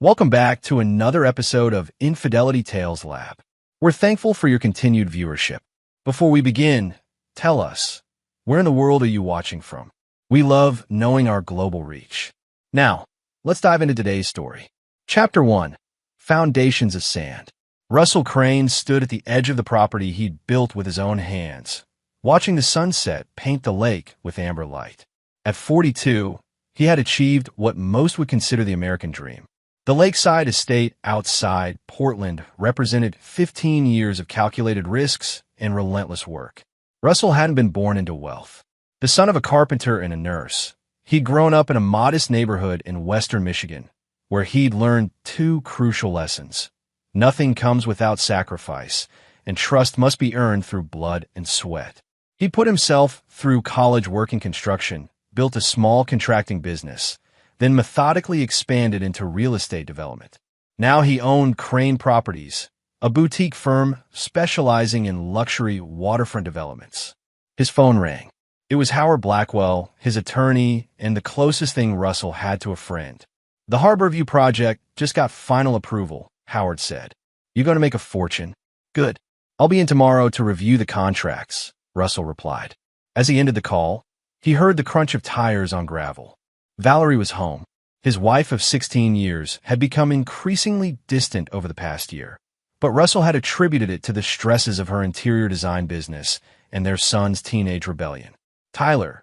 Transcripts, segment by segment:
Welcome back to another episode of Infidelity Tales Lab. We're thankful for your continued viewership. Before we begin, tell us, where in the world are you watching from? We love knowing our global reach. Now, let's dive into today's story. Chapter 1. Foundations of Sand. Russell Crane stood at the edge of the property he'd built with his own hands, watching the sunset paint the lake with amber light. At 42, he had achieved what most would consider the American dream. The lakeside estate outside Portland represented 15 years of calculated risks and relentless work. Russell hadn't been born into wealth. The son of a carpenter and a nurse, he'd grown up in a modest neighborhood in western Michigan, where he'd learned two crucial lessons. Nothing comes without sacrifice, and trust must be earned through blood and sweat. He put himself through college working construction, built a small contracting business, then methodically expanded into real estate development. Now he owned Crane Properties, a boutique firm specializing in luxury waterfront developments. His phone rang. It was Howard Blackwell, his attorney, and the closest thing Russell had to a friend. "The Harborview project just got final approval," Howard said. "You're going to make a fortune." "Good. I'll be in tomorrow to review the contracts," Russell replied. As he ended the call, he heard the crunch of tires on gravel. Valerie was home. His wife of 16 years had become increasingly distant over the past year, but Russell had attributed it to the stresses of her interior design business and their son's teenage rebellion. Tyler,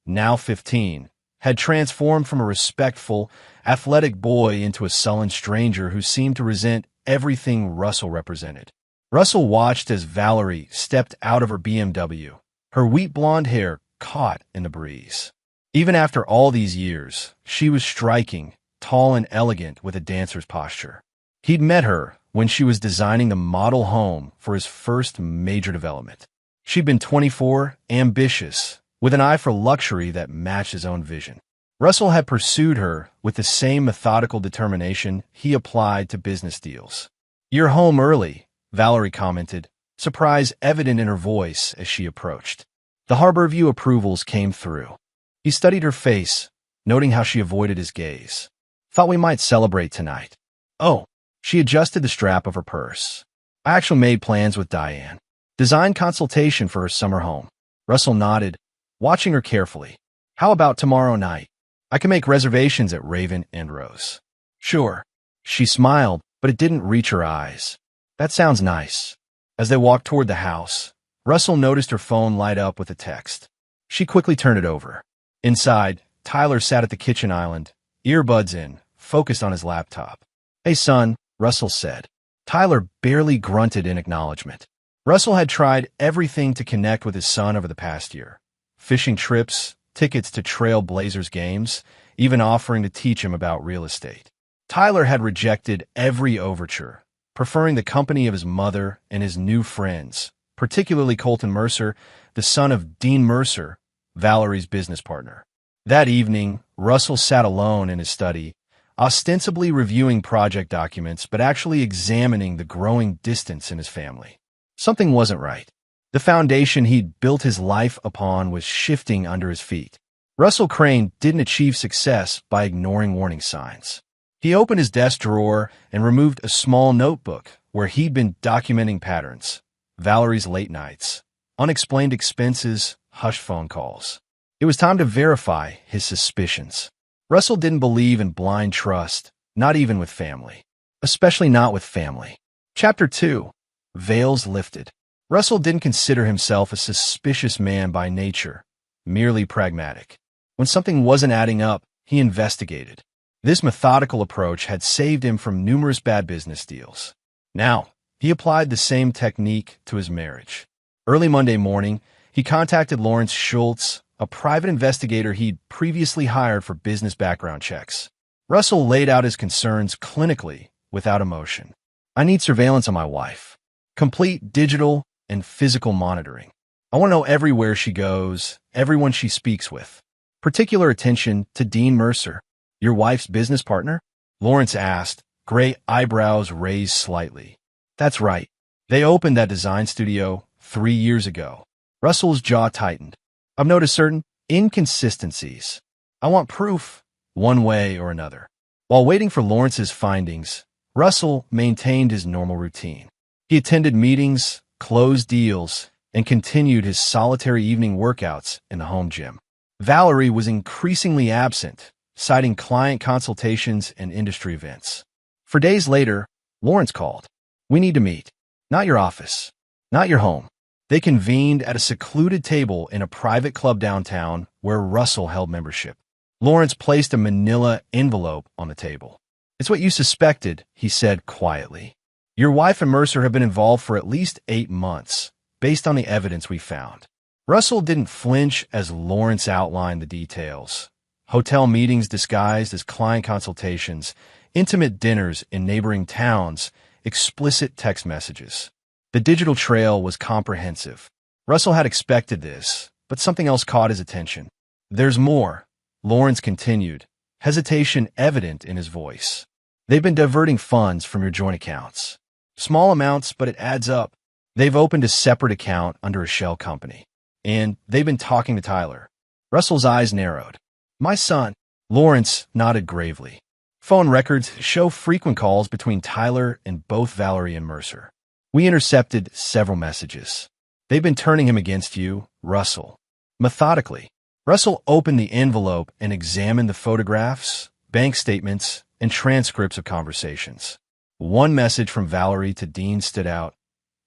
now 15, had transformed from a respectful, athletic boy into a sullen stranger who seemed to resent everything Russell represented. Russell watched as Valerie stepped out of her BMW, her wheat blonde hair caught in the breeze. Even after all these years, she was striking, tall and elegant with a dancer's posture. He'd met her when she was designing the model home for his first major development. She'd been 24, ambitious, with an eye for luxury that matched his own vision. Russell had pursued her with the same methodical determination he applied to business deals. "You're home early," Valerie commented, surprise evident in her voice as she approached. The Harborview approvals came through. He studied her face, noting how she avoided his gaze. "Thought we might celebrate tonight." "Oh." She adjusted the strap of her purse. "I actually made plans with Diane. Design consultation for her summer home." Russell nodded, watching her carefully. "How about tomorrow night? I can make reservations at Raven and Rose." "Sure." She smiled, but it didn't reach her eyes. "That sounds nice." As they walked toward the house, Russell noticed her phone light up with a text. She quickly turned it over. Inside, Tyler sat at the kitchen island, earbuds in, focused on his laptop. "Hey, son," Russell said. Tyler barely grunted in acknowledgement. Russell had tried everything to connect with his son over the past year. Fishing trips, tickets to Trail Blazers games, even offering to teach him about real estate. Tyler had rejected every overture, preferring the company of his mother and his new friends, particularly Colton Mercer, the son of Dean Mercer, Valerie's business partner. That evening, Russell sat alone in his study, ostensibly reviewing project documents but actually examining the growing distance in his family. Something wasn't right. The foundation he'd built his life upon was shifting under his feet. Russell Crane didn't achieve success by ignoring warning signs. He opened his desk drawer and removed a small notebook where he'd been documenting patterns: Valerie's late nights, unexplained expenses, hushed phone calls. It was time to verify his suspicions. Russell didn't believe in blind trust, not even with family. Especially not with family. Chapter 2. Veils Lifted. Russell didn't consider himself a suspicious man by nature, merely pragmatic. When something wasn't adding up, he investigated. This methodical approach had saved him from numerous bad business deals. Now, he applied the same technique to his marriage. Early Monday morning, he contacted Lawrence Schultz, a private investigator he'd previously hired for business background checks. Russell laid out his concerns clinically, without emotion. "I need surveillance on my wife. Complete digital and physical monitoring. I want to know everywhere she goes, everyone she speaks with. Particular attention to Dean Mercer." "Your wife's business partner?" Lawrence asked, gray eyebrows raised slightly. "That's right. They opened that design studio 3 years ago." Russell's jaw tightened. "I've noticed certain inconsistencies. I want proof, one way or another." While waiting for Lawrence's findings, Russell maintained his normal routine. He attended meetings, closed deals, and continued his solitary evening workouts in the home gym. Valerie was increasingly absent, citing client consultations and industry events. For days later, Lawrence called. "We need to meet. Not your office. Not your home." They convened at a secluded table in a private club downtown where Russell held membership. Lawrence placed a manila envelope on the table. "It's what you suspected," he said quietly. "Your wife and Mercer have been involved for at least 8 months, based on the evidence we found." Russell didn't flinch as Lawrence outlined the details. Hotel meetings disguised as client consultations, intimate dinners in neighboring towns, explicit text messages. The digital trail was comprehensive. Russell had expected this, but something else caught his attention. "There's more," Lawrence continued, hesitation evident in his voice. "They've been diverting funds from your joint accounts. Small amounts, but it adds up. They've opened a separate account under a shell company. And they've been talking to Tyler." Russell's eyes narrowed. "My son." Lawrence nodded gravely. "Phone records show frequent calls between Tyler and both Valerie and Mercer. We intercepted several messages. They've been turning him against you, Russell." Methodically, Russell opened the envelope and examined the photographs, bank statements, and transcripts of conversations. One message from Valerie to Dean stood out.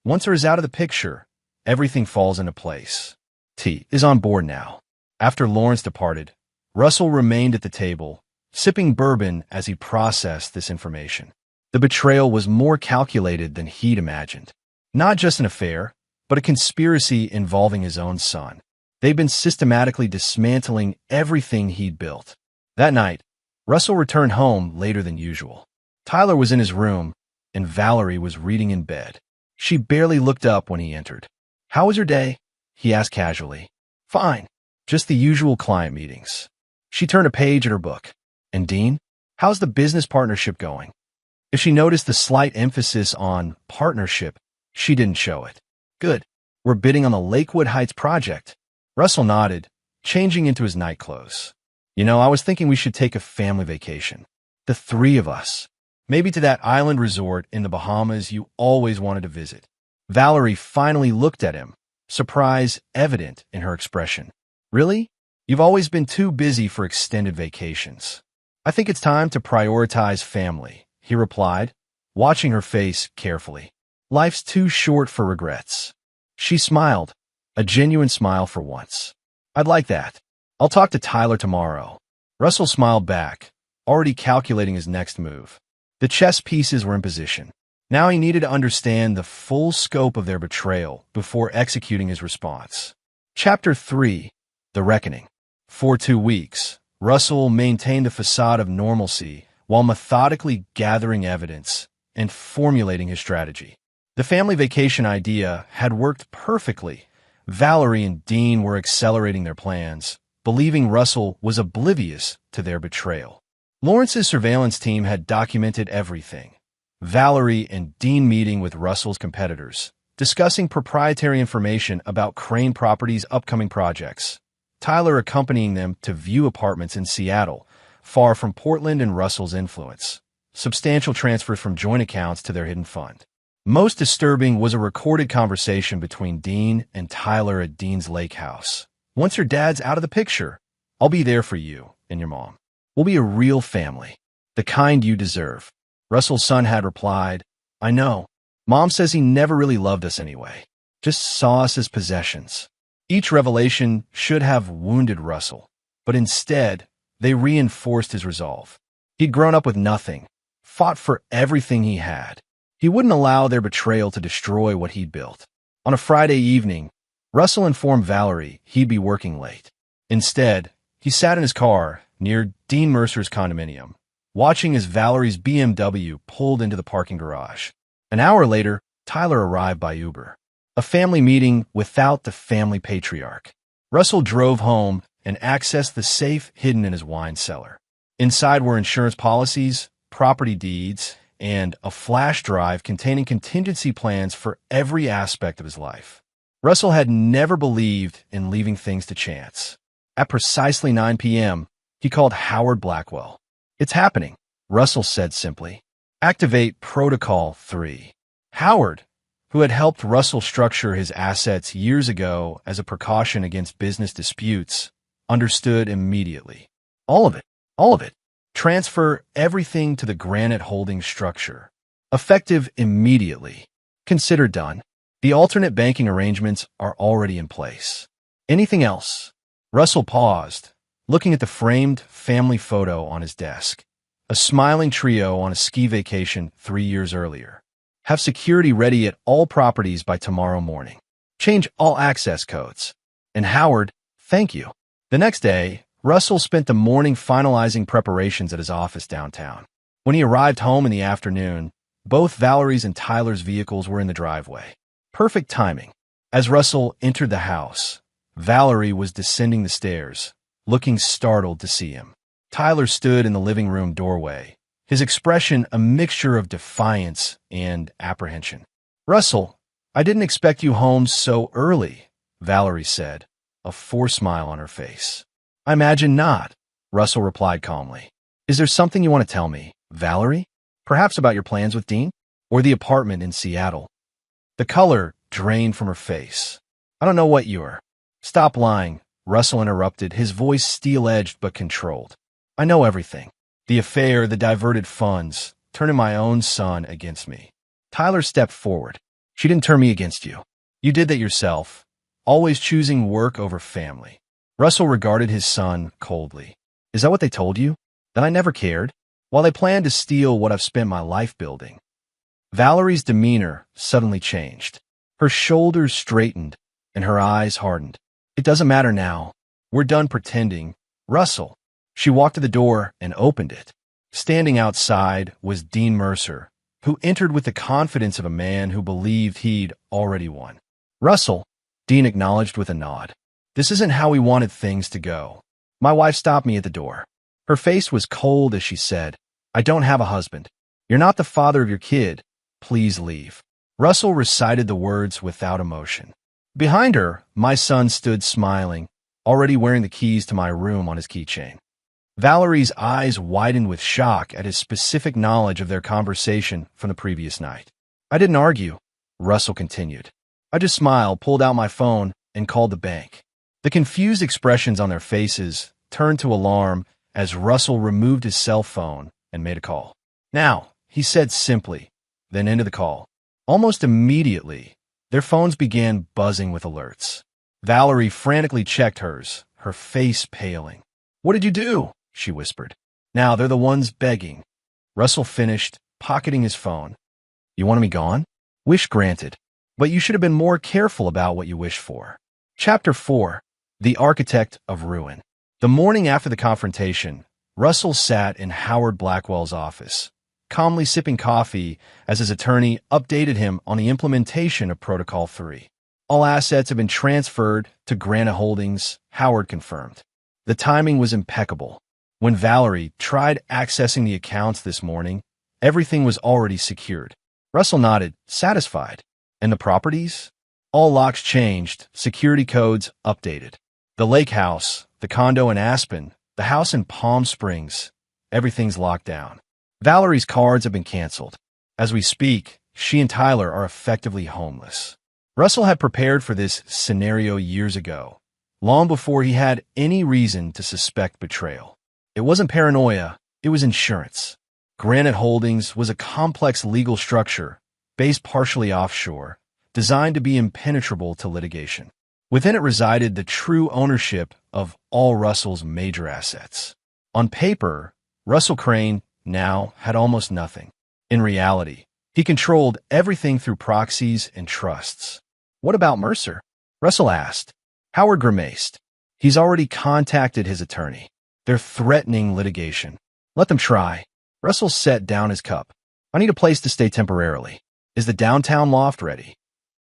"Once her is out of the picture, everything falls into place. T is on board now." After Lawrence departed, Russell remained at the table, sipping bourbon as he processed this information. The betrayal was more calculated than he'd imagined. Not just an affair, but a conspiracy involving his own son. They'd been systematically dismantling everything he'd built. That night, Russell returned home later than usual. Tyler was in his room, and Valerie was reading in bed. She barely looked up when he entered. "How was your day?" he asked casually. "Fine. Just the usual client meetings." She turned a page at her book. "And Dean, how's the business partnership going?" If she noticed the slight emphasis on partnership, she didn't show it. "Good. We're bidding on the Lakewood Heights project." Russell nodded, changing into his night clothes. I was thinking we should take a family vacation. The 3 of us. Maybe to that island resort in the Bahamas you always wanted to visit." Valerie finally looked at him, surprise evident in her expression. "Really? You've always been too busy for extended vacations." "I think it's time to prioritize family," he replied, watching her face carefully. "Life's too short for regrets." She smiled, a genuine smile for once. "I'd like that. I'll talk to Tyler tomorrow." Russell smiled back, already calculating his next move. The chess pieces were in position. Now he needed to understand the full scope of their betrayal before executing his response. Chapter 3: The Reckoning. For 2 weeks, Russell maintained a facade of normalcy while methodically gathering evidence and formulating his strategy. The family vacation idea had worked perfectly. Valerie and Dean were accelerating their plans, believing Russell was oblivious to their betrayal. Lawrence's surveillance team had documented everything. Valerie and Dean meeting with Russell's competitors, discussing proprietary information about Crane Properties' upcoming projects. Tyler accompanying them to view apartments in Seattle, far from Portland and Russell's influence. Substantial transfers from joint accounts to their hidden fund. Most disturbing was a recorded conversation between Dean and Tyler at Dean's lake house. "Once your dad's out of the picture, I'll be there for you and your mom. We'll be a real family, the kind you deserve." Russell's son had replied, "I know. Mom says he never really loved us anyway. Just saw us as possessions." Each revelation should have wounded Russell, but instead, they reinforced his resolve. He'd grown up with nothing, fought for everything he had. He wouldn't allow their betrayal to destroy what he'd built. On a Friday evening, Russell informed Valerie he'd be working late. Instead, he sat in his car near Dean Mercer's condominium, watching as Valerie's BMW pulled into the parking garage. An hour later, Tyler arrived by Uber. A family meeting without the family patriarch. Russell drove home and accessed the safe hidden in his wine cellar. Inside were insurance policies, property deeds, and a flash drive containing contingency plans for every aspect of his life. Russell had never believed in leaving things to chance. At precisely 9 p.m., he called Howard Blackwell. "It's happening. Russell said simply. Activate Protocol 3. Howard, who had helped Russell structure his assets years ago as a precaution against business disputes, understood immediately. All of it. All of it. Transfer everything to the Granite Holdings structure. Effective immediately. Consider done. The alternate banking arrangements are already in place. Anything else? Russell paused, looking at the framed family photo on his desk. A smiling trio on a ski vacation 3 years earlier. Have security ready at all properties by tomorrow morning. Change all access codes. And Howard, thank you. The next day, Russell spent the morning finalizing preparations at his office downtown. When he arrived home in the afternoon, both Valerie's and Tyler's vehicles were in the driveway. Perfect timing. As Russell entered the house, Valerie was descending the stairs, looking startled to see him. Tyler stood in the living room doorway, his expression a mixture of defiance and apprehension. Russell, I didn't expect you home so early, Valerie said, a forced smile on her face. I imagine not, Russell replied calmly. Is there something you want to tell me, Valerie? Perhaps about your plans with Dean? Or the apartment in Seattle? The color drained from her face. I don't know what you're. Stop lying, Russell interrupted, his voice steel-edged but controlled. I know everything. The affair, the diverted funds, turning my own son against me. Tyler stepped forward. She didn't turn me against you. You did that yourself, always choosing work over family. Russell regarded his son coldly. Is that what they told you? That I never cared? While they planned to steal what I've spent my life building. Valerie's demeanor suddenly changed. Her shoulders straightened and her eyes hardened. It doesn't matter now. We're done pretending. Russell. She walked to the door and opened it. Standing outside was Dean Mercer, who entered with the confidence of a man who believed he'd already won. Russell, Dean acknowledged with a nod. This isn't how we wanted things to go. My wife stopped me at the door. Her face was cold as she said, I don't have a husband. You're not the father of your kid. Please leave. Russell recited the words without emotion. Behind her, my son stood smiling, already wearing the keys to my room on his keychain. Valerie's eyes widened with shock at his specific knowledge of their conversation from the previous night. I didn't argue, Russell continued. I just smiled, pulled out my phone, and called the bank. The confused expressions on their faces turned to alarm as Russell removed his cell phone and made a call. Now, he said simply, then ended the call. Almost immediately, their phones began buzzing with alerts. Valerie frantically checked hers, her face paling. What did you do? She whispered. Now they're the ones begging. Russell finished, pocketing his phone. You want me gone? Wish granted. But you should have been more careful about what you wish for. Chapter 4. The Architect of Ruin. The morning after the confrontation, Russell sat in Howard Blackwell's office, calmly sipping coffee as his attorney updated him on the implementation of Protocol 3. All assets have been transferred to Granite Holdings, Howard confirmed. The timing was impeccable. When Valerie tried accessing the accounts this morning, everything was already secured. Russell nodded, satisfied. And the properties? All locks changed, security codes updated. The lake house, the condo in Aspen, the house in Palm Springs, everything's locked down. Valerie's cards have been canceled. As we speak, she and Tyler are effectively homeless. Russell had prepared for this scenario years ago, long before he had any reason to suspect betrayal. It wasn't paranoia, it was insurance. Granite Holdings was a complex legal structure, based partially offshore, designed to be impenetrable to litigation. Within it resided the true ownership of all Russell's major assets. On paper, Russell Crane now had almost nothing. In reality, he controlled everything through proxies and trusts. What about Mercer? Russell asked. Howard grimaced. He's already contacted his attorney. They're threatening litigation. Let them try. Russell set down his cup. I need a place to stay temporarily. Is the downtown loft ready?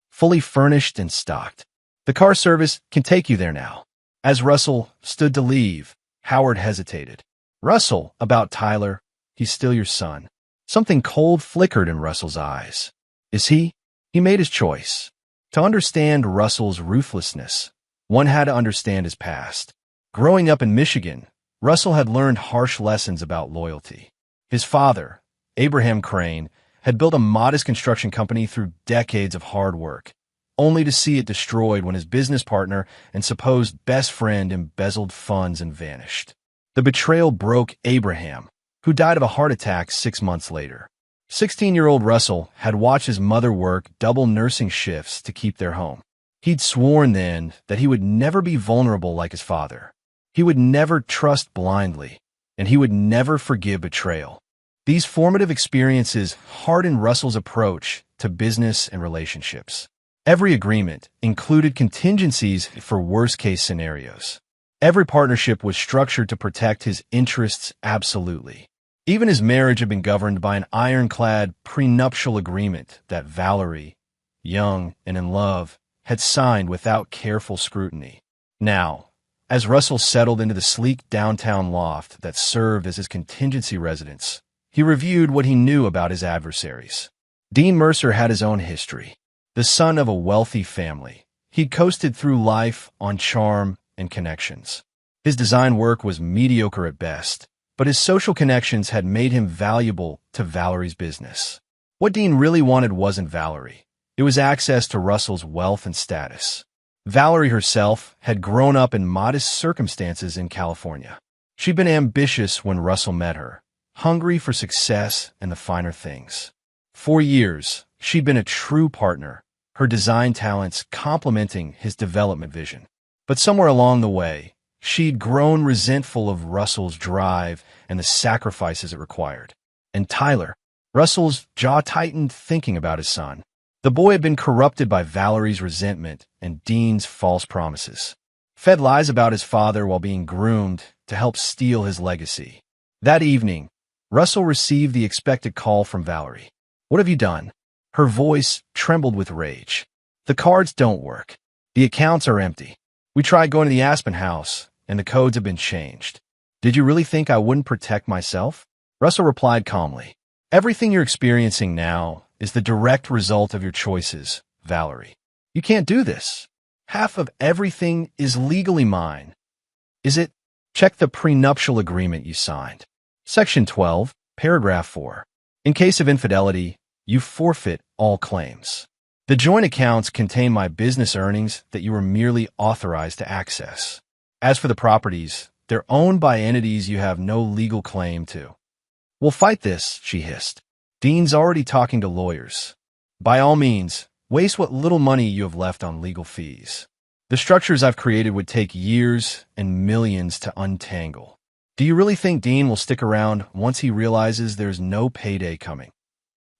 Fully furnished and stocked. The car service can take you there now. As Russell stood to leave, Howard hesitated. Russell, about Tyler, he's still your son. Something cold flickered in Russell's eyes. Is he? He made his choice. To understand Russell's ruthlessness, one had to understand his past. Growing up in Michigan, Russell had learned harsh lessons about loyalty. His father, Abraham Crane, had built a modest construction company through decades of hard work, only to see it destroyed when his business partner and supposed best friend embezzled funds and vanished. The betrayal broke Abraham, who died of a heart attack 6 months later. 16-year-old Russell had watched his mother work double nursing shifts to keep their home. He'd sworn then that he would never be vulnerable like his father. He would never trust blindly, and he would never forgive betrayal. These formative experiences hardened Russell's approach to business and relationships. Every agreement included contingencies for worst-case scenarios. Every partnership was structured to protect his interests absolutely. Even his marriage had been governed by an ironclad prenuptial agreement that Valerie, young and in love, had signed without careful scrutiny. Now, as Russell settled into the sleek downtown loft that served as his contingency residence, he reviewed what he knew about his adversaries. Dean Mercer had his own history. The son of a wealthy family, he'd coasted through life on charm and connections. His design work was mediocre at best, but his social connections had made him valuable to Valerie's business. What Dean really wanted wasn't Valerie. It was access to Russell's wealth and status. Valerie herself had grown up in modest circumstances in California. She'd been ambitious when Russell met her, hungry for success and the finer things. For years, she'd been a true partner, her design talents complementing his development vision. But somewhere along the way, she'd grown resentful of Russell's drive and the sacrifices it required. And Tyler, Russell's jaw tightened thinking about his son. The boy had been corrupted by Valerie's resentment and Dean's false promises. Fed lies about his father while being groomed to help steal his legacy. That evening, Russell received the expected call from Valerie. "What have you done?" Her voice trembled with rage. "The cards don't work. The accounts are empty. We tried going to the Aspen house, and the codes have been changed. Did you really think I wouldn't protect myself?" Russell replied calmly. "Everything you're experiencing now is the direct result of your choices, Valerie. You can't do this. Half of everything is legally mine." "Is it?" "Check the prenuptial agreement you signed. Section 12, paragraph 4. In case of infidelity, you forfeit all claims. The joint accounts contain my business earnings that you were merely authorized to access. As for the properties, they're owned by entities you have no legal claim to." "We'll fight this," she hissed. "Dean's already talking to lawyers. By all means, waste what little money you have left on legal fees. The structures I've created would take years and millions to untangle. Do you really think Dean will stick around once he realizes there's no payday coming?"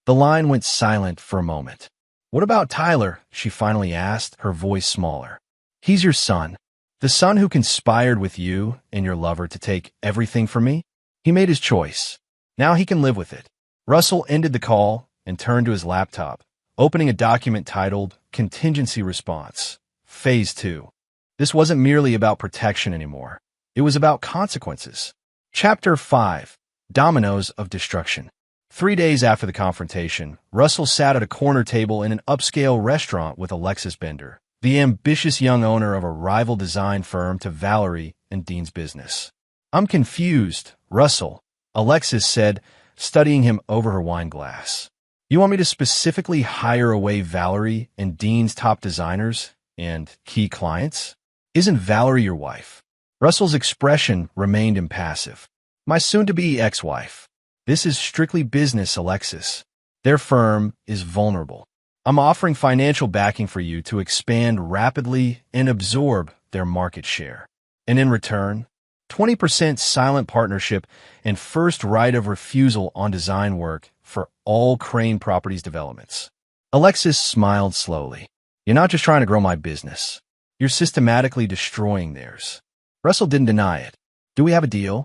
The line went silent for a moment. "What about Tyler?" she finally asked, her voice smaller. "He's your son. The son who conspired with you and your lover to take everything from me? He made his choice. Now he can live with it." Russell ended the call and turned to his laptop, opening a document titled Contingency Response, Phase 2. This wasn't merely about protection anymore. It was about consequences. Chapter 5, Dominoes of Destruction. 3 days after the confrontation, Russell sat at a corner table in an upscale restaurant with Alexis Bender, the ambitious young owner of a rival design firm to Valerie and Dean's business. "I'm confused, Russell," Alexis said, studying him over her wine glass. "You want me to specifically hire away Valerie and Dean's top designers and key clients? Isn't Valerie your wife?" Russell's expression remained impassive. "My soon-to-be ex-wife. This is strictly business, Alexis. Their firm is vulnerable. I'm offering financial backing for you to expand rapidly and absorb their market share. And in return, 20% silent partnership and first right of refusal on design work for all Crane Properties developments." Alexis smiled slowly. "You're not just trying to grow my business. You're systematically destroying theirs." Russell didn't deny it. "Do we have a deal?"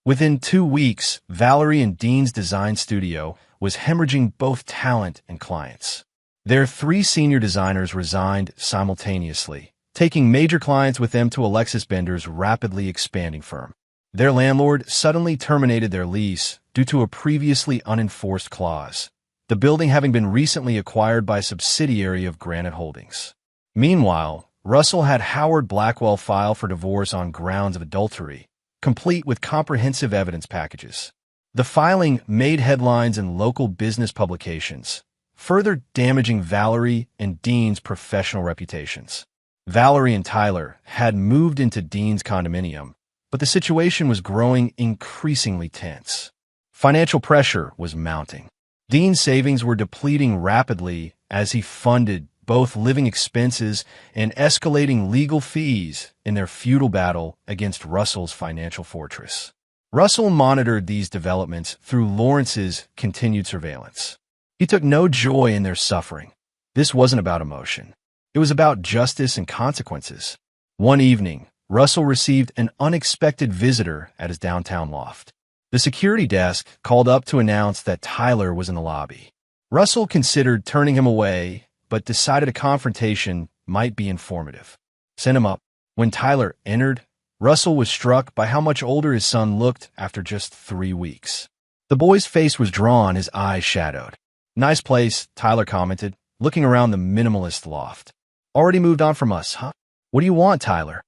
Within 2 weeks, Valerie and Dean's design studio was hemorrhaging both talent and clients. Their 3 senior designers resigned simultaneously, taking major clients with them to Alexis Bender's rapidly expanding firm. Their landlord suddenly terminated their lease due to a previously unenforced clause, the building having been recently acquired by a subsidiary of Granite Holdings. Meanwhile, Russell had Howard Blackwell file for divorce on grounds of adultery, complete with comprehensive evidence packages. The filing made headlines in local business publications, further damaging Valerie and Dean's professional reputations. Valerie and Tyler had moved into Dean's condominium, but the situation was growing increasingly tense. Financial pressure was mounting. Dean's savings were depleting rapidly as he funded both living expenses and escalating legal fees in their futile battle against Russell's financial fortress. Russell monitored these developments through Lawrence's continued surveillance. He took no joy in their suffering. This wasn't about emotion. It was about justice and consequences. One evening, Russell received an unexpected visitor at his downtown loft. The security desk called up to announce that Tyler was in the lobby. Russell considered turning him away, but decided a confrontation might be informative. Send him up. When Tyler entered, Russell was struck by how much older his son looked after just 3 weeks. The boy's face was drawn, his eyes shadowed. Nice place, Tyler commented, looking around the minimalist loft. Already moved on from us, huh? What do you want, Tyler?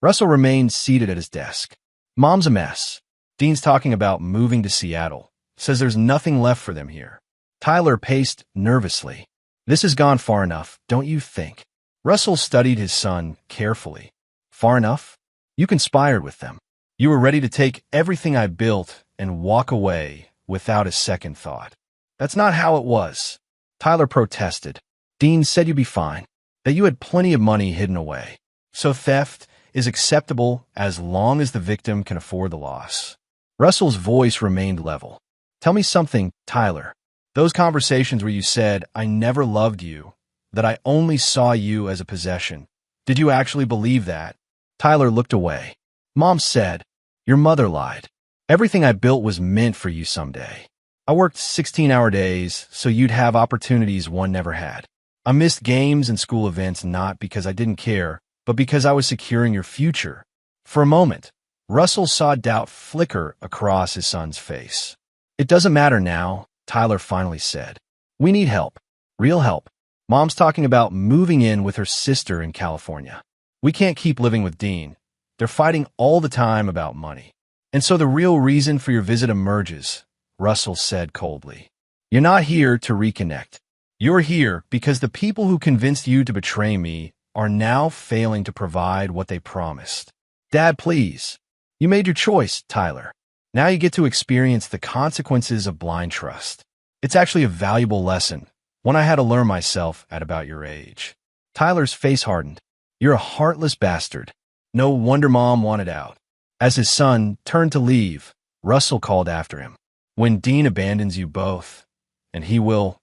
Russell remained seated at his desk. Mom's a mess. Dean's talking about moving to Seattle. Says there's nothing left for them here. Tyler paced nervously. This has gone far enough, don't you think? Russell studied his son carefully. Far enough? You conspired with them. You were ready to take everything I built and walk away without a second thought. That's not how it was. Tyler protested. Dean said you'd be fine, that you had plenty of money hidden away. So theft is acceptable as long as the victim can afford the loss. Russell's voice remained level. Tell me something, Tyler. Those conversations where you said, I never loved you, that I only saw you as a possession. Did you actually believe that? Tyler looked away. Mom said, your mother lied. Everything I built was meant for you someday. I worked 16-hour days so you'd have opportunities one never had. I missed games and school events not because I didn't care, but because I was securing your future. For a moment, Russell saw doubt flicker across his son's face. It doesn't matter now, Tyler finally said. We need help. Real help. Mom's talking about moving in with her sister in California. We can't keep living with Dean. They're fighting all the time about money. And so the real reason for your visit emerges, Russell said coldly. You're not here to reconnect. You're here because the people who convinced you to betray me are now failing to provide what they promised. Dad, please. You made your choice, Tyler. Now you get to experience the consequences of blind trust. It's actually a valuable lesson, one I had to learn myself at about your age. Tyler's face hardened. You're a heartless bastard. No wonder Mom wanted out. As his son turned to leave, Russell called after him. When Dean abandons you both, and he will,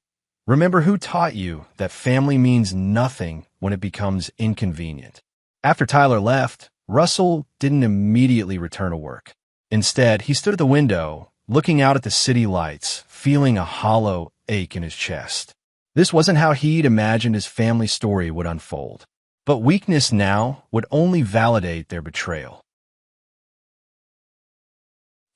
remember who taught you that family means nothing when it becomes inconvenient. After Tyler left, Russell didn't immediately return to work. Instead, he stood at the window, looking out at the city lights, feeling a hollow ache in his chest. This wasn't how he'd imagined his family story would unfold. But weakness now would only validate their betrayal.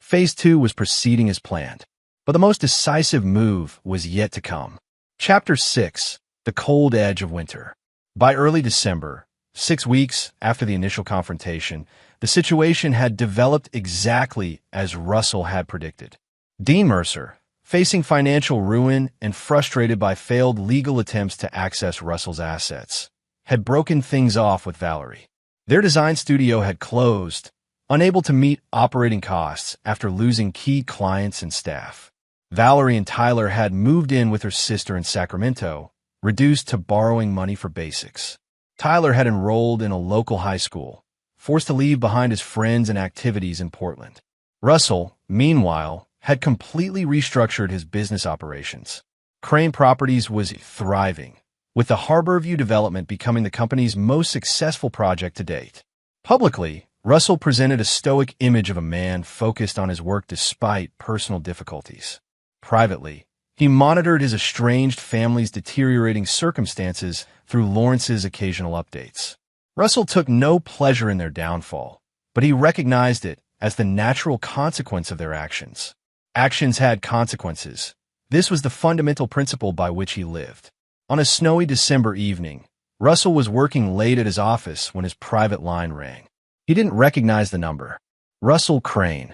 Phase 2 was proceeding as planned, but the most decisive move was yet to come. Chapter 6, The Cold Edge of Winter. By early December, 6 weeks after the initial confrontation, the situation had developed exactly as Russell had predicted. Dean Mercer, facing financial ruin and frustrated by failed legal attempts to access Russell's assets, had broken things off with Valerie. Their design studio had closed, unable to meet operating costs after losing key clients and staff. Valerie and Tyler had moved in with her sister in Sacramento, reduced to borrowing money for basics. Tyler had enrolled in a local high school, forced to leave behind his friends and activities in Portland. Russell, meanwhile, had completely restructured his business operations. Crane Properties was thriving, with the Harborview development becoming the company's most successful project to date. Publicly, Russell presented a stoic image of a man focused on his work despite personal difficulties. Privately, he monitored his estranged family's deteriorating circumstances through Lawrence's occasional updates. Russell took no pleasure in their downfall, but he recognized it as the natural consequence of their actions. Actions had consequences. This was the fundamental principle by which he lived. On a snowy December evening, Russell was working late at his office when his private line rang. He didn't recognize the number. Russell Crane.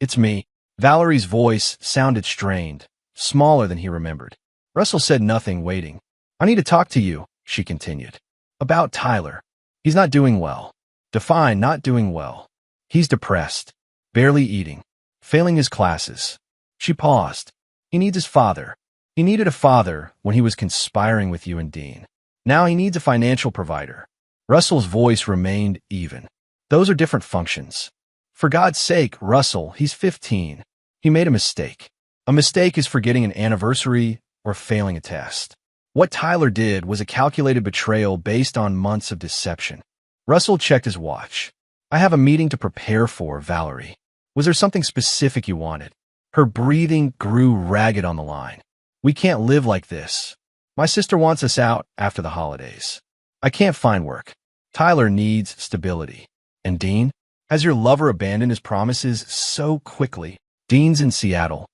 It's me. Valerie's voice sounded strained, smaller than he remembered. Russell said nothing, waiting. "I need to talk to you," she continued. "About Tyler. He's not doing well." "Define not doing well." "He's depressed, barely eating, failing his classes." She paused. "He needs his father. He needed a father when he was conspiring with you and Dean. Now he needs a financial provider." Russell's voice remained even. "Those are different functions. For God's sake, Russell, he's 15. He made a mistake. A mistake is forgetting an anniversary or failing a test. What Tyler did was a calculated betrayal based on months of deception." Russell checked his watch. "I have a meeting to prepare for, Valerie. Was there something specific you wanted?" Her breathing grew ragged on the line. "We can't live like this. My sister wants us out after the holidays. I can't find work. Tyler needs stability. And Dean? Has your lover abandoned his promises so quickly?" "Dean's in Seattle.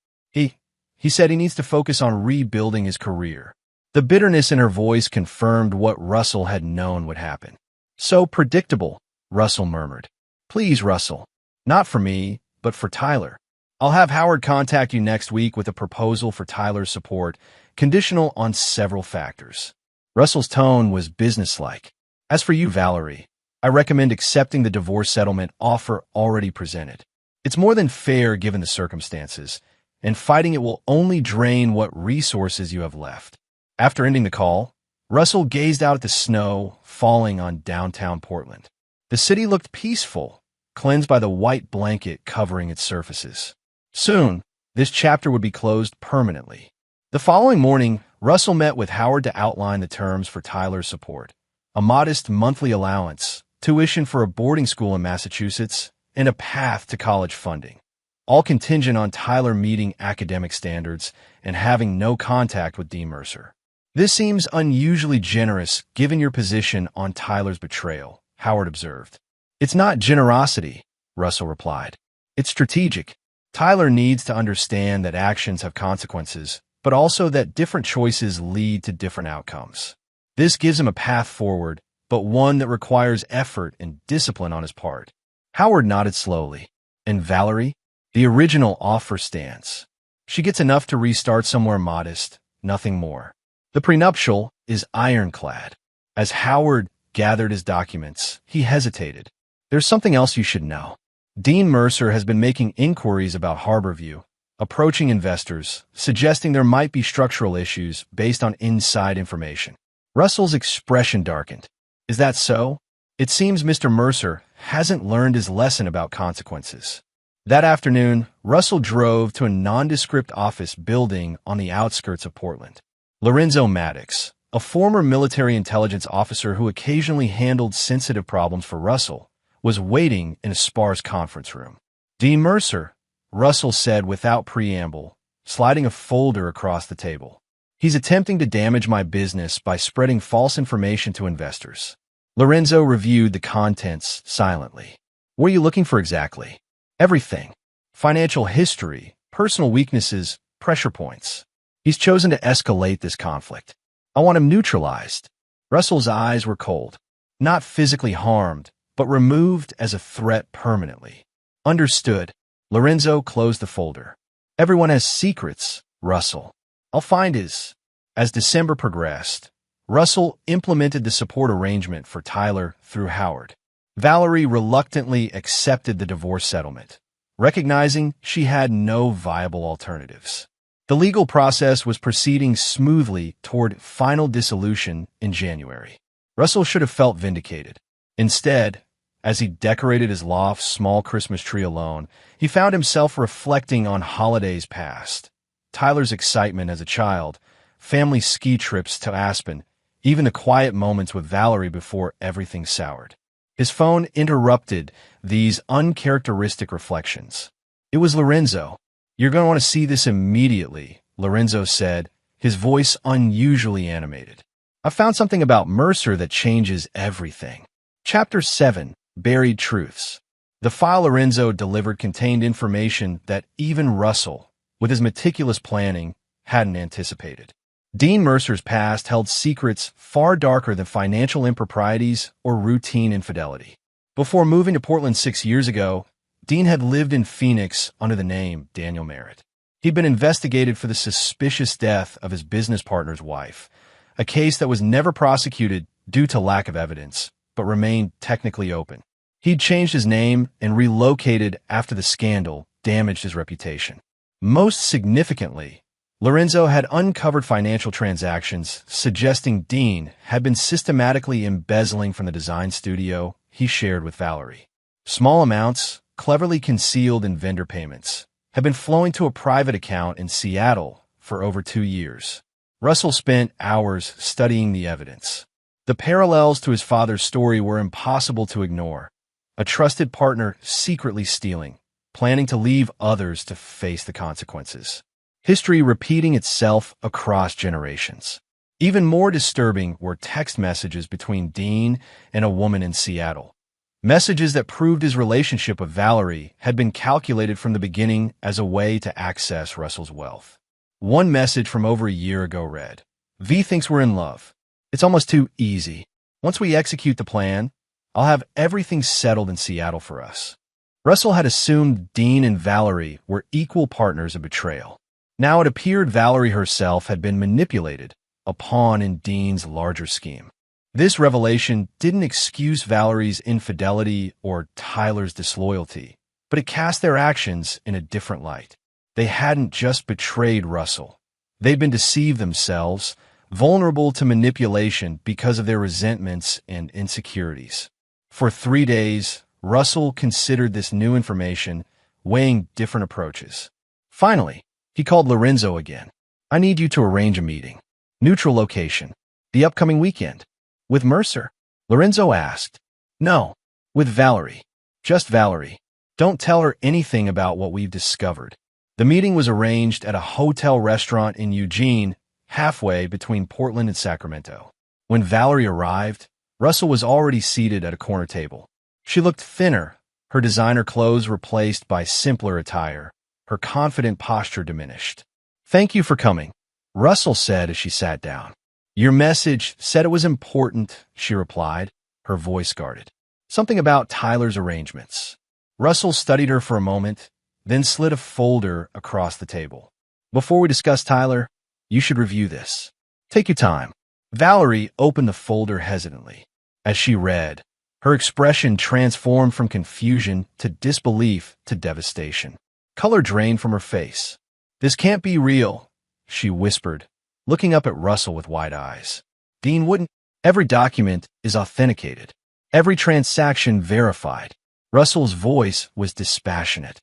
He said he needs to focus on rebuilding his career." The bitterness in her voice confirmed what Russell had known would happen. "So predictable," Russell murmured. "Please, Russell. Not for me, but for Tyler. I'll have Howard contact you next week with a proposal for Tyler's support, conditional on several factors." Russell's tone was businesslike. "As for you, Valerie, I recommend accepting the divorce settlement offer already presented. It's more than fair given the circumstances, and fighting it will only drain what resources you have left." After ending the call, Russell gazed out at the snow falling on downtown Portland. The city looked peaceful, cleansed by the white blanket covering its surfaces. Soon, this chapter would be closed permanently. The following morning, Russell met with Howard to outline the terms for Tyler's support: a modest monthly allowance, tuition for a boarding school in Massachusetts, and a path to college funding, all contingent on Tyler meeting academic standards and having no contact with Dean Mercer. "This seems unusually generous given your position on Tyler's betrayal," Howard observed. "It's not generosity," Russell replied. "It's strategic. Tyler needs to understand that actions have consequences, but also that different choices lead to different outcomes. This gives him a path forward, but one that requires effort and discipline on his part." Howard nodded slowly. "And Valerie? The original offer stands. She gets enough to restart somewhere modest, nothing more. The prenuptial is ironclad." As Howard gathered his documents, he hesitated. "There's something else you should know. Dean Mercer has been making inquiries about Harborview, approaching investors, suggesting there might be structural issues based on inside information." Russell's expression darkened. "Is that so? It seems Mr. Mercer hasn't learned his lesson about consequences." That afternoon, Russell drove to a nondescript office building on the outskirts of Portland. Lorenzo Maddox, a former military intelligence officer who occasionally handled sensitive problems for Russell, was waiting in a sparse conference room. "Dean Mercer," Russell said without preamble, sliding a folder across the table. "He's attempting to damage my business by spreading false information to investors." Lorenzo reviewed the contents silently. "What are you looking for exactly?" "Everything. Financial history, personal weaknesses, pressure points. He's chosen to escalate this conflict. I want him neutralized." Russell's eyes were cold. "Not physically harmed, but removed as a threat permanently." "Understood." Lorenzo closed the folder. "Everyone has secrets, Russell. I'll find his." As December progressed, Russell implemented the support arrangement for Tyler through Howard. Valerie reluctantly accepted the divorce settlement, recognizing she had no viable alternatives. The legal process was proceeding smoothly toward final dissolution in January. Russell should have felt vindicated. Instead, as he decorated his loft's small Christmas tree alone, he found himself reflecting on holidays past. Tyler's excitement as a child, family ski trips to Aspen, even the quiet moments with Valerie before everything soured. His phone interrupted these uncharacteristic reflections. It was Lorenzo. "You're going to want to see this immediately," Lorenzo said, his voice unusually animated. "I found something about Mercer that changes everything." Chapter 7. Buried Truths. The file Lorenzo delivered contained information that even Russell, with his meticulous planning, hadn't anticipated. Dean Mercer's past held secrets far darker than financial improprieties or routine infidelity. Before moving to Portland 6 years ago, Dean had lived in Phoenix under the name Daniel Merritt. He'd been investigated for the suspicious death of his business partner's wife, a case that was never prosecuted due to lack of evidence, but remained technically open. He'd changed his name and relocated after the scandal damaged his reputation. Most significantly, Lorenzo had uncovered financial transactions suggesting Dean had been systematically embezzling from the design studio he shared with Valerie. Small amounts, cleverly concealed in vendor payments, had been flowing to a private account in Seattle for over 2 years. Russell spent hours studying the evidence. The parallels to his father's story were impossible to ignore. A trusted partner secretly stealing, planning to leave others to face the consequences. History repeating itself across generations. Even more disturbing were text messages between Dean and a woman in Seattle. Messages that proved his relationship with Valerie had been calculated from the beginning as a way to access Russell's wealth. One message from over a year ago read, "V thinks we're in love. It's almost too easy. Once we execute the plan, I'll have everything settled in Seattle for us." Russell had assumed Dean and Valerie were equal partners of betrayal. Now it appeared Valerie herself had been manipulated, a pawn in Dean's larger scheme. This revelation didn't excuse Valerie's infidelity or Tyler's disloyalty, but it cast their actions in a different light. They hadn't just betrayed Russell. They'd been deceived themselves, vulnerable to manipulation because of their resentments and insecurities. For 3 days, Russell considered this new information, weighing different approaches. Finally, he called Lorenzo again. "I need you to arrange a meeting. Neutral location. The upcoming weekend." "With Mercer?" Lorenzo asked. "No, with Valerie. Just Valerie. Don't tell her anything about what we've discovered." The meeting was arranged at a hotel restaurant in Eugene, halfway between Portland and Sacramento. When Valerie arrived, Russell was already seated at a corner table. She looked thinner, her designer clothes replaced by simpler attire, her confident posture diminished. "Thank you for coming," Russell said as she sat down. "Your message said it was important," she replied, her voice guarded. "Something about Tyler's arrangements." Russell studied her for a moment, then slid a folder across the table. "Before we discuss Tyler, you should review this. Take your time." Valerie opened the folder hesitantly. As she read, her expression transformed from confusion to disbelief to devastation. Color drained from her face. "This can't be real," she whispered, looking up at Russell with wide eyes. "Dean wouldn't." "Every document is authenticated. Every transaction verified." Russell's voice was dispassionate.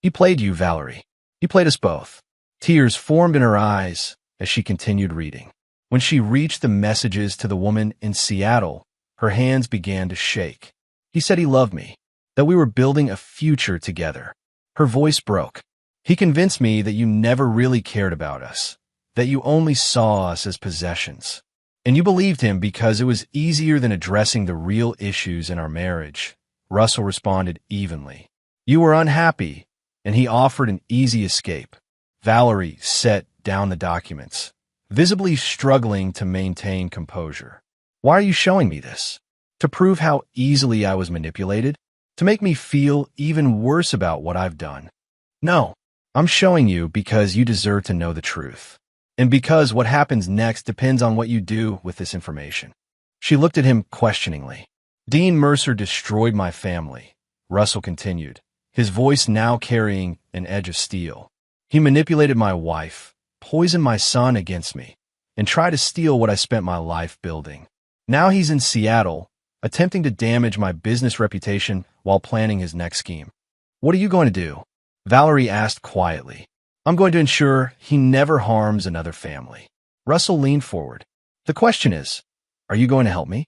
"He played you, Valerie. He played us both." Tears formed in her eyes as she continued reading. When she reached the messages to the woman in Seattle, her hands began to shake. "He said he loved me, that we were building a future together." Her voice broke. "He convinced me that you never really cared about us, that you only saw us as possessions. And you believed him because it was easier than addressing the real issues in our marriage." Russell responded evenly. "You were unhappy, and he offered an easy escape." Valerie set down the documents, visibly struggling to maintain composure. "Why are you showing me this? To prove how easily I was manipulated? To make me feel even worse about what I've done?" "No, I'm showing you because you deserve to know the truth. And because what happens next depends on what you do with this information." She looked at him questioningly. "Dean Mercer destroyed my family," Russell continued, his voice now carrying an edge of steel. "He manipulated my wife, poisoned my son against me, and tried to steal what I spent my life building. Now he's in Seattle, attempting to damage my business reputation while planning his next scheme." "What are you going to do?" Valerie asked quietly. "I'm going to ensure he never harms another family." Russell leaned forward. "The question is, are you going to help me?"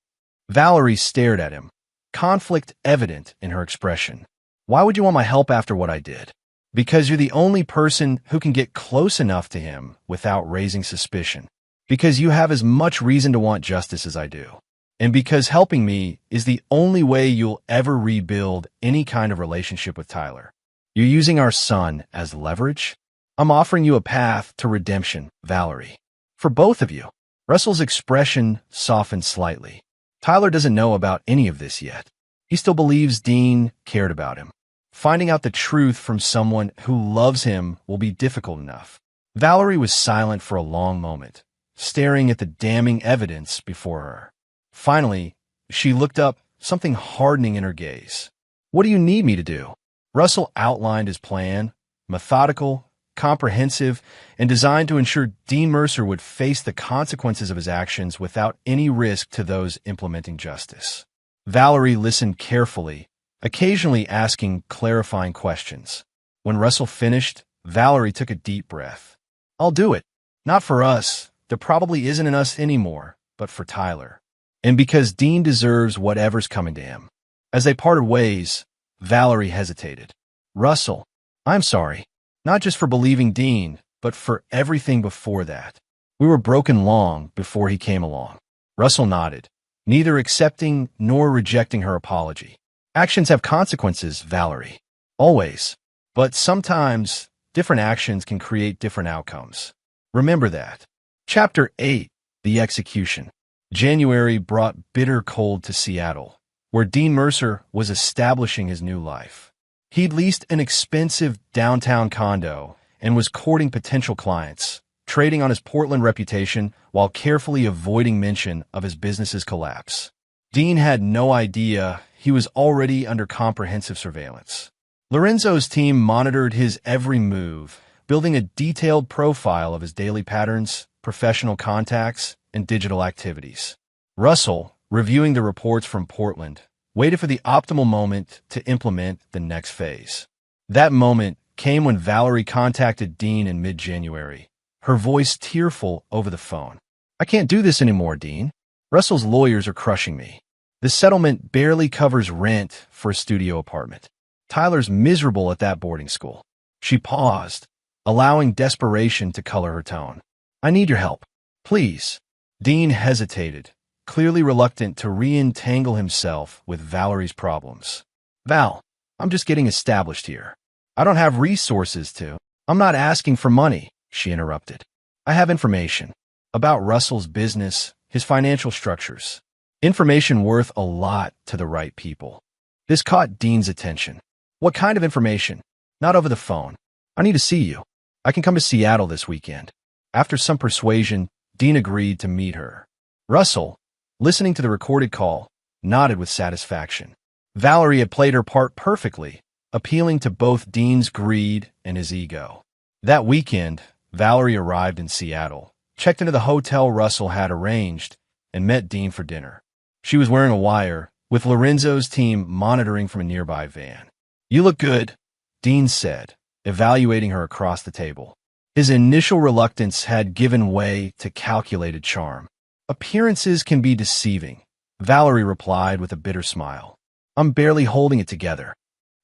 Valerie stared at him, conflict evident in her expression. "Why would you want my help after what I did?" "Because you're the only person who can get close enough to him without raising suspicion. Because you have as much reason to want justice as I do. And because helping me is the only way you'll ever rebuild any kind of relationship with Tyler. You're using our son as leverage? I'm offering you a path to redemption, Valerie. For both of you." Russell's expression softened slightly. Tyler doesn't know about any of this yet. He still believes Dean cared about him. Finding out the truth from someone who loves him will be difficult enough. Valerie was silent for a long moment, staring at the damning evidence before her. Finally, she looked up, something hardening in her gaze. "What do you need me to do?" Russell outlined his plan, methodical, comprehensive, and designed to ensure Dean Mercer would face the consequences of his actions without any risk to those implementing justice. Valerie listened carefully, occasionally asking clarifying questions. When Russell finished, Valerie took a deep breath. "I'll do it. Not for us. There probably isn't an us anymore, but for Tyler. And because Dean deserves whatever's coming to him." As they parted ways, Valerie hesitated. "Russell, I'm sorry. Not just for believing Dean, but for everything before that. We were broken long before he came along." Russell nodded, neither accepting nor rejecting her apology. "Actions have consequences, Valerie. Always. But sometimes, different actions can create different outcomes. Remember that." Chapter 8. The Execution. January brought bitter cold to Seattle, where Dean Mercer was establishing his new life. He'd leased an expensive downtown condo and was courting potential clients, trading on his Portland reputation while carefully avoiding mention of his business's collapse. Dean had no idea he was already under comprehensive surveillance. Lorenzo's team monitored his every move, building a detailed profile of his daily patterns, professional contacts, and digital activities. Russell, reviewing the reports from Portland, waited for the optimal moment to implement the next phase. That moment came when Valerie contacted Dean in mid-January, her voice tearful over the phone. "I can't do this anymore, Dean. Russell's lawyers are crushing me. The settlement barely covers rent for a studio apartment. Tyler's miserable at that boarding school." She paused, allowing desperation to color her tone. "I need your help. Please." Dean hesitated, clearly reluctant to re-entangle himself with Valerie's problems. "Val, I'm just getting established here. I don't have resources to—" "I'm not asking for money," she interrupted. "I have information about Russell's business, his financial structures. Information worth a lot to the right people." This caught Dean's attention. "What kind of information?" "Not over the phone. I need to see you. I can come to Seattle this weekend." After some persuasion, Dean agreed to meet her. Russell, listening to the recorded call, nodded with satisfaction. Valerie had played her part perfectly, appealing to both Dean's greed and his ego. That weekend, Valerie arrived in Seattle, checked into the hotel Russell had arranged, and met Dean for dinner. She was wearing a wire, with Lorenzo's team monitoring from a nearby van. "You look good," Dean said, evaluating her across the table. His initial reluctance had given way to calculated charm. "Appearances can be deceiving," Valerie replied with a bitter smile. "I'm barely holding it together."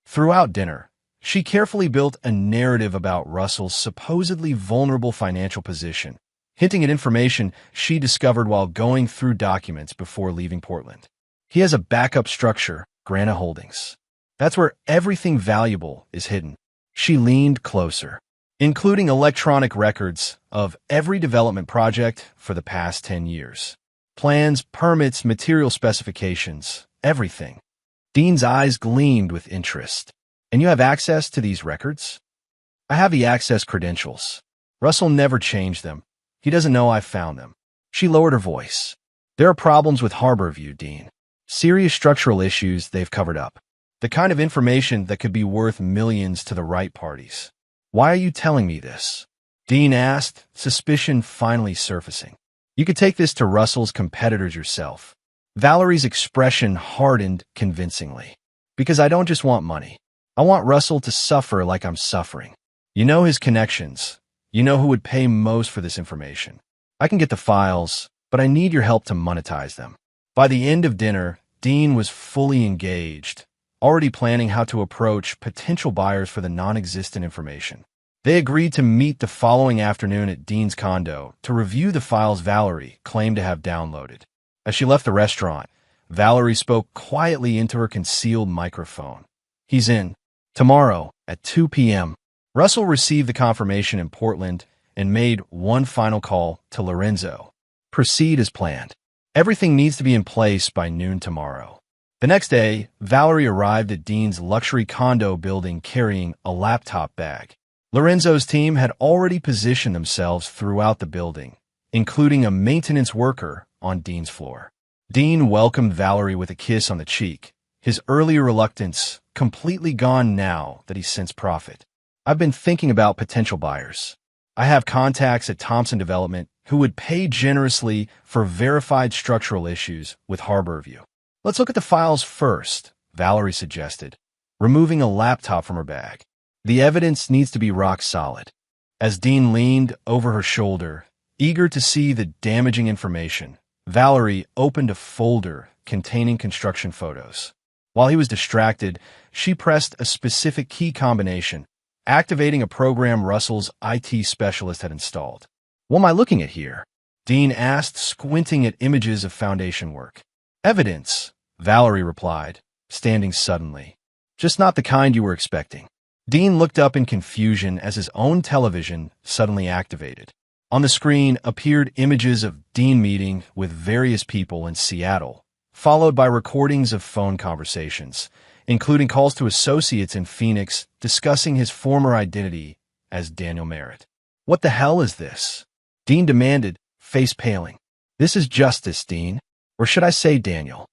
Throughout dinner, she carefully built a narrative about Russell's supposedly vulnerable financial position, hinting at information she discovered while going through documents before leaving Portland. "He has a backup structure, Grana Holdings. That's where everything valuable is hidden." She leaned closer, including electronic records of every development project for the past 10 years. Plans, permits, material specifications, everything. Dean's eyes gleamed with interest. "And you have access to these records?" "I have the access credentials. Russell never changed them. He doesn't know I found them." She lowered her voice. "There are problems with Harborview, Dean. Serious structural issues they've covered up. The kind of information that could be worth millions to the right parties." "Why are you telling me this?" Dean asked, suspicion finally surfacing. "You could take this to Russell's competitors yourself." Valerie's expression hardened convincingly. "Because I don't just want money. I want Russell to suffer like I'm suffering. You know his connections. You know who would pay most for this information. I can get the files, but I need your help to monetize them." By the end of dinner, Dean was fully engaged, already planning how to approach potential buyers for the non-existent information. They agreed to meet the following afternoon at Dean's condo to review the files Valerie claimed to have downloaded. As she left the restaurant, Valerie spoke quietly into her concealed microphone. "He's in. Tomorrow at 2 p.m. Russell received the confirmation in Portland and made one final call to Lorenzo. "Proceed as planned. Everything needs to be in place by noon tomorrow." The next day, Valerie arrived at Dean's luxury condo building carrying a laptop bag. Lorenzo's team had already positioned themselves throughout the building, including a maintenance worker on Dean's floor. Dean welcomed Valerie with a kiss on the cheek, his earlier reluctance completely gone now that he sensed profit. "I've been thinking about potential buyers. I have contacts at Thompson Development who would pay generously for verified structural issues with Harborview." "Let's look at the files first," Valerie suggested, removing a laptop from her bag. "The evidence needs to be rock solid." As Dean leaned over her shoulder, eager to see the damaging information, Valerie opened a folder containing construction photos. While he was distracted, she pressed a specific key combination, activating a program Russell's IT specialist had installed. "What am I looking at here?" Dean asked, squinting at images of foundation work. "Evidence," Valerie replied, standing suddenly. "Just not the kind you were expecting." Dean looked up in confusion as his own television suddenly activated. On the screen appeared images of Dean meeting with various people in Seattle, followed by recordings of phone conversations, including calls to associates in Phoenix discussing his former identity as Daniel Merritt. "What the hell is this?" Dean demanded, face paling. "This is justice, Dean. Or should I say Daniel?"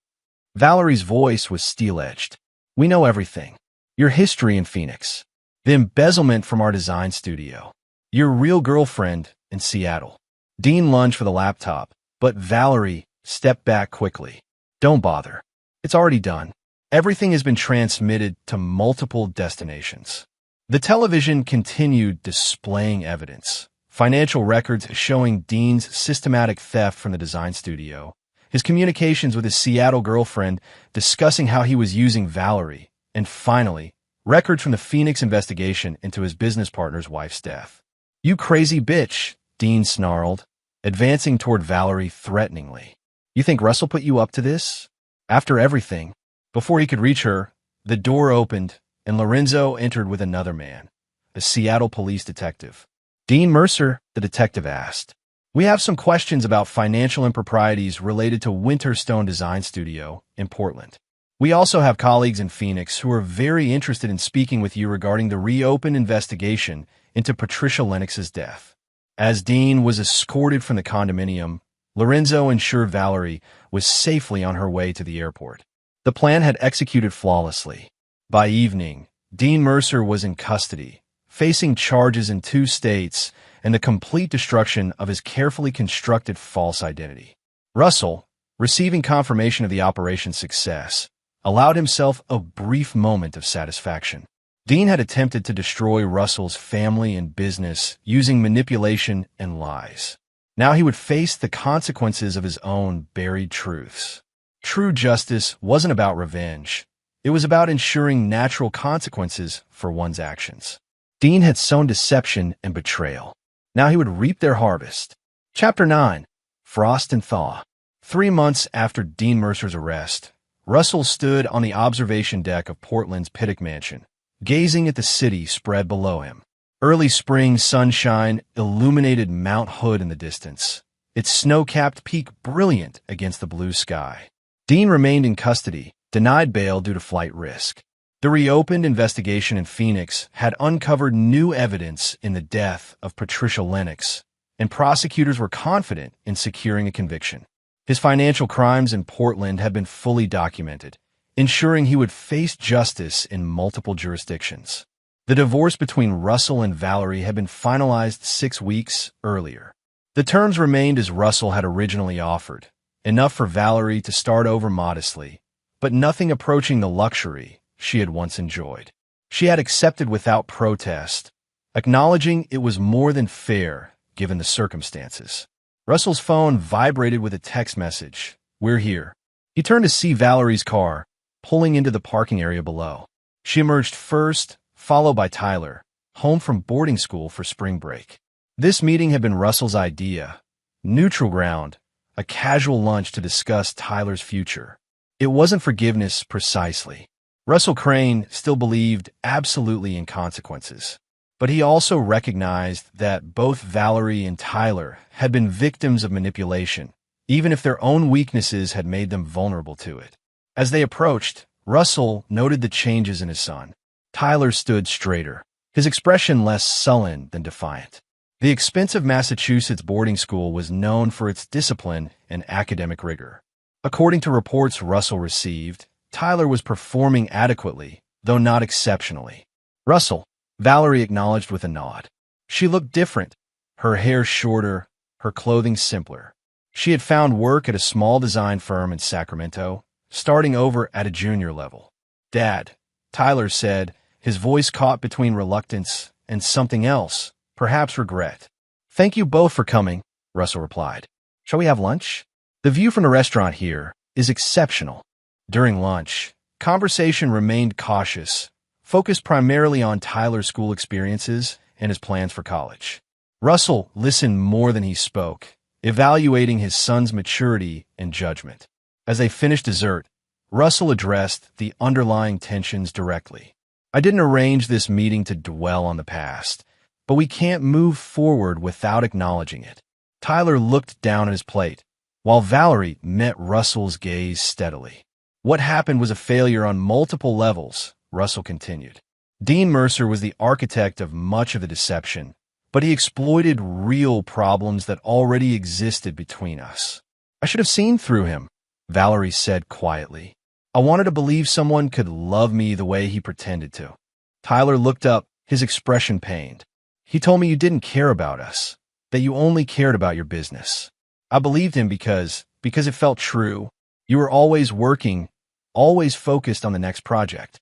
Valerie's voice was steel-edged. "We know everything. Your history in Phoenix. The embezzlement from our design studio. Your real girlfriend in Seattle." Dean lunged for the laptop, but Valerie stepped back quickly. "Don't bother. It's already done. Everything has been transmitted to multiple destinations." The television continued displaying evidence. Financial records showing Dean's systematic theft from the design studio, his communications with his Seattle girlfriend discussing how he was using Valerie, and finally, records from the Phoenix investigation into his business partner's wife's death. "You crazy bitch," Dean snarled, advancing toward Valerie threateningly. "You think Russell put you up to this? After everything?" Before he could reach her, the door opened, and Lorenzo entered with another man, a Seattle police detective. "Dean Mercer," the detective asked. "We have some questions about financial improprieties related to Winterstone Design Studio in Portland. We also have colleagues in Phoenix who are very interested in speaking with you regarding the reopened investigation into Patricia Lennox's death." As Dean was escorted from the condominium, Lorenzo ensured Valerie was safely on her way to the airport. The plan had executed flawlessly. By evening, Dean Mercer was in custody, facing charges in 2 states and the complete destruction of his carefully constructed false identity. Russell, receiving confirmation of the operation's success, allowed himself a brief moment of satisfaction. Dean had attempted to destroy Russell's family and business using manipulation and lies. Now he would face the consequences of his own buried truths. True justice wasn't about revenge. It was about ensuring natural consequences for one's actions. Dean had sown deception and betrayal. Now he would reap their harvest. Chapter 9. Frost and Thaw. 3 months after Dean Mercer's arrest, Russell stood on the observation deck of Portland's Pittock Mansion, gazing at the city spread below him. Early spring sunshine illuminated Mount Hood in the distance, its snow-capped peak brilliant against the blue sky. Dean remained in custody, denied bail due to flight risk. The reopened investigation in Phoenix had uncovered new evidence in the death of Patricia Lennox, and prosecutors were confident in securing a conviction. His financial crimes in Portland had been fully documented, ensuring he would face justice in multiple jurisdictions. The divorce between Russell and Valerie had been finalized 6 weeks earlier. The terms remained as Russell had originally offered, enough for Valerie to start over modestly, but nothing approaching the luxury she had once enjoyed. She had accepted without protest, acknowledging it was more than fair given the circumstances. Russell's phone vibrated with a text message. "We're here." He turned to see Valerie's car, pulling into the parking area below. She emerged first, followed by Tyler, home from boarding school for spring break. This meeting had been Russell's idea. Neutral ground, a casual lunch to discuss Tyler's future. It wasn't forgiveness precisely. Russell Crane still believed absolutely in consequences. But he also recognized that both Valerie and Tyler had been victims of manipulation, even if their own weaknesses had made them vulnerable to it. As they approached, Russell noted the changes in his son. Tyler stood straighter, his expression less sullen than defiant. The expensive Massachusetts boarding school was known for its discipline and academic rigor. According to reports Russell received, Tyler was performing adequately, though not exceptionally. Russell, Valerie acknowledged with a nod. She looked different, her hair shorter, her clothing simpler. She had found work at a small design firm in Sacramento, starting over at a junior level. "Dad," Tyler said, his voice caught between reluctance and something else, perhaps regret. "Thank you both for coming," Russell replied. "Shall we have lunch? The view from the restaurant here is exceptional." During lunch, conversation remained cautious, focused primarily on Tyler's school experiences and his plans for college. Russell listened more than he spoke, evaluating his son's maturity and judgment. As they finished dessert, Russell addressed the underlying tensions directly. "I didn't arrange this meeting to dwell on the past, but we can't move forward without acknowledging it." Tyler looked down at his plate, while Valerie met Russell's gaze steadily. "What happened was a failure on multiple levels," Russell continued. "Dean Mercer was the architect of much of the deception, but he exploited real problems that already existed between us. I should have seen through him," Valerie said quietly. "I wanted to believe someone could love me the way he pretended to." Tyler looked up, his expression pained. "He told me you didn't care about us, that you only cared about your business. I believed him because it felt true. You were always working, always focused on the next project."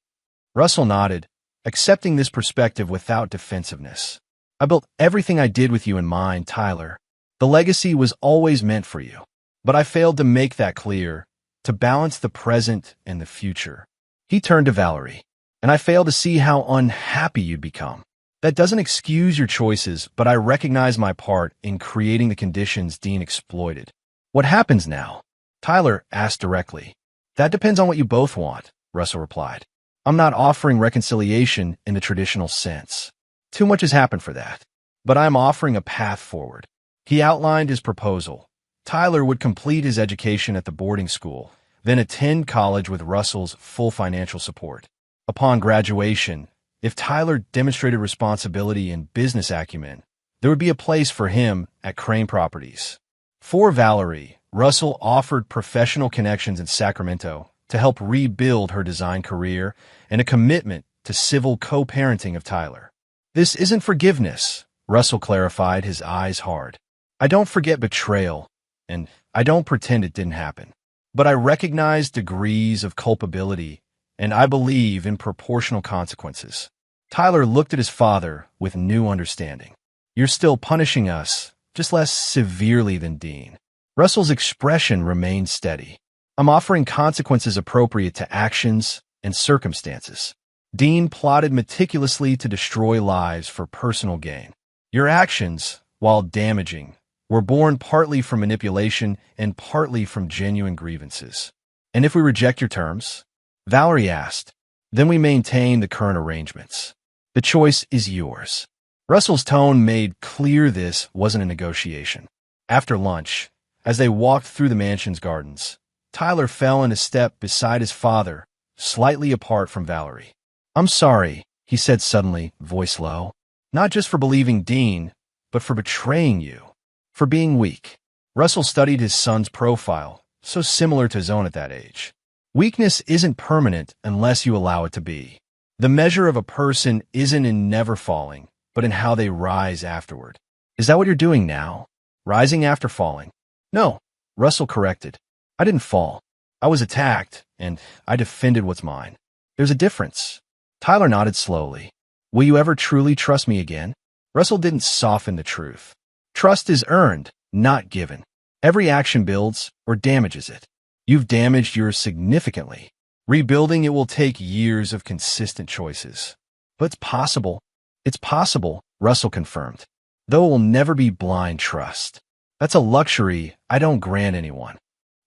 Russell nodded, accepting this perspective without defensiveness. "I built everything I did with you in mind, Tyler. The legacy was always meant for you. But I failed to make that clear, to balance the present and the future." He turned to Valerie. "And I failed to see how unhappy you'd become. That doesn't excuse your choices, but I recognize my part in creating the conditions Dean exploited." "What happens now?" Tyler asked directly. "That depends on what you both want," Russell replied. "I'm not offering reconciliation in the traditional sense. Too much has happened for that. But I'm offering a path forward." He outlined his proposal. Tyler would complete his education at the boarding school, then attend college with Russell's full financial support. Upon graduation, if Tyler demonstrated responsibility and business acumen, there would be a place for him at Crane Properties. For Valerie, Russell offered professional connections in Sacramento to help rebuild her design career and a commitment to civil co-parenting of Tyler. "This isn't forgiveness," Russell clarified, his eyes hard. "I don't forget betrayal, and I don't pretend it didn't happen. But I recognize degrees of culpability, and I believe in proportional consequences." Tyler looked at his father with new understanding. "You're still punishing us, just less severely than Dean." Russell's expression remained steady. "I'm offering consequences appropriate to actions and circumstances. Dean plotted meticulously to destroy lives for personal gain. Your actions, while damaging, were born partly from manipulation and partly from genuine grievances." "And if we reject your terms?" Valerie asked. "Then we maintain the current arrangements. The choice is yours." Russell's tone made clear this wasn't a negotiation. After lunch, as they walked through the mansion's gardens, Tyler fell into step beside his father, slightly apart from Valerie. "I'm sorry," he said suddenly, voice low. "Not just for believing Dean, but for betraying you. For being weak." Russell studied his son's profile, so similar to his own at that age. Weakness isn't permanent unless you allow it to be. The measure of a person isn't in never falling, but in how they rise afterward. "Is that what you're doing now? Rising after falling?" "No," Russell corrected. "I didn't fall. I was attacked, and I defended what's mine. There's a difference." Tyler nodded slowly. "Will you ever truly trust me again?" Russell didn't soften the truth. Trust is earned, not given. Every action builds or damages it. You've damaged yours significantly. Rebuilding it will take years of consistent choices. "But it's possible." "It's possible," Russell confirmed. "Though it will never be blind trust. That's a luxury I don't grant anyone."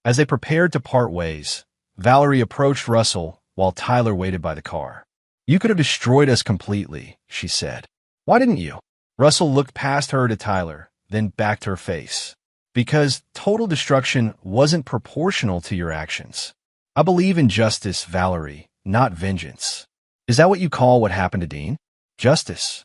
As they prepared to part ways, Valerie approached Russell while Tyler waited by the car. "You could have destroyed us completely," she said. "Why didn't you?" Russell looked past her to Tyler, then back to her face. "Because total destruction wasn't proportional to your actions. I believe in justice, Valerie, not vengeance. Is that what you call what happened to Dean? Justice.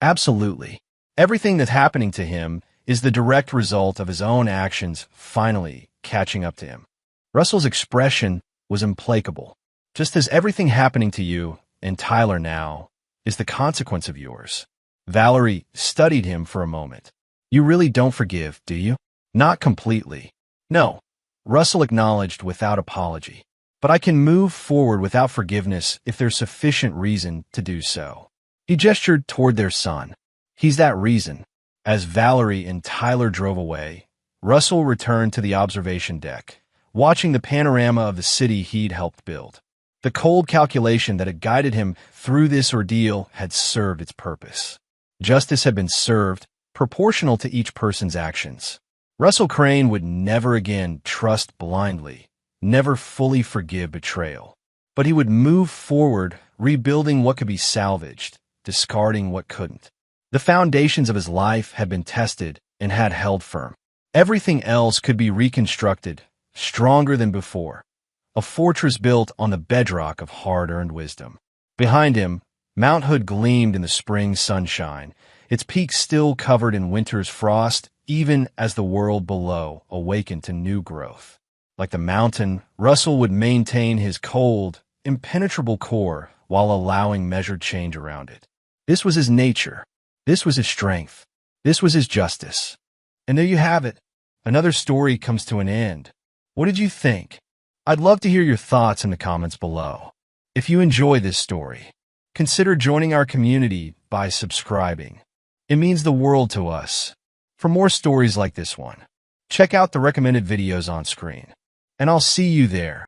Absolutely. Everything that's happening to him is the direct result of his own actions finally catching up to him. Russell's expression was implacable. Just as everything happening to you and Tyler now is the consequence of yours. Valerie studied him for a moment. You really don't forgive, do you? Not completely. No. Russell acknowledged without apology. But I can move forward without forgiveness if there's sufficient reason to do so. He gestured toward their son. He's that reason. As Valerie and Tyler drove away, Russell returned to the observation deck, watching the panorama of the city he'd helped build. The cold calculation that had guided him through this ordeal had served its purpose. Justice had been served, proportional to each person's actions. Russell Crane would never again trust blindly, never fully forgive betrayal. But he would move forward, rebuilding what could be salvaged, discarding what couldn't. The foundations of his life had been tested and had held firm. Everything else could be reconstructed, stronger than before. A fortress built on the bedrock of hard-earned wisdom. Behind him, Mount Hood gleamed in the spring sunshine, its peaks still covered in winter's frost, even as the world below awakened to new growth. Like the mountain, Russell would maintain his cold, impenetrable core while allowing measured change around it. This was his nature. This was his strength. This was his justice. And there you have it. Another story comes to an end. What did you think? I'd love to hear your thoughts in the comments below. If you enjoy this story, consider joining our community by subscribing. It means the world to us. For more stories like this one, check out the recommended videos on screen. And I'll see you there.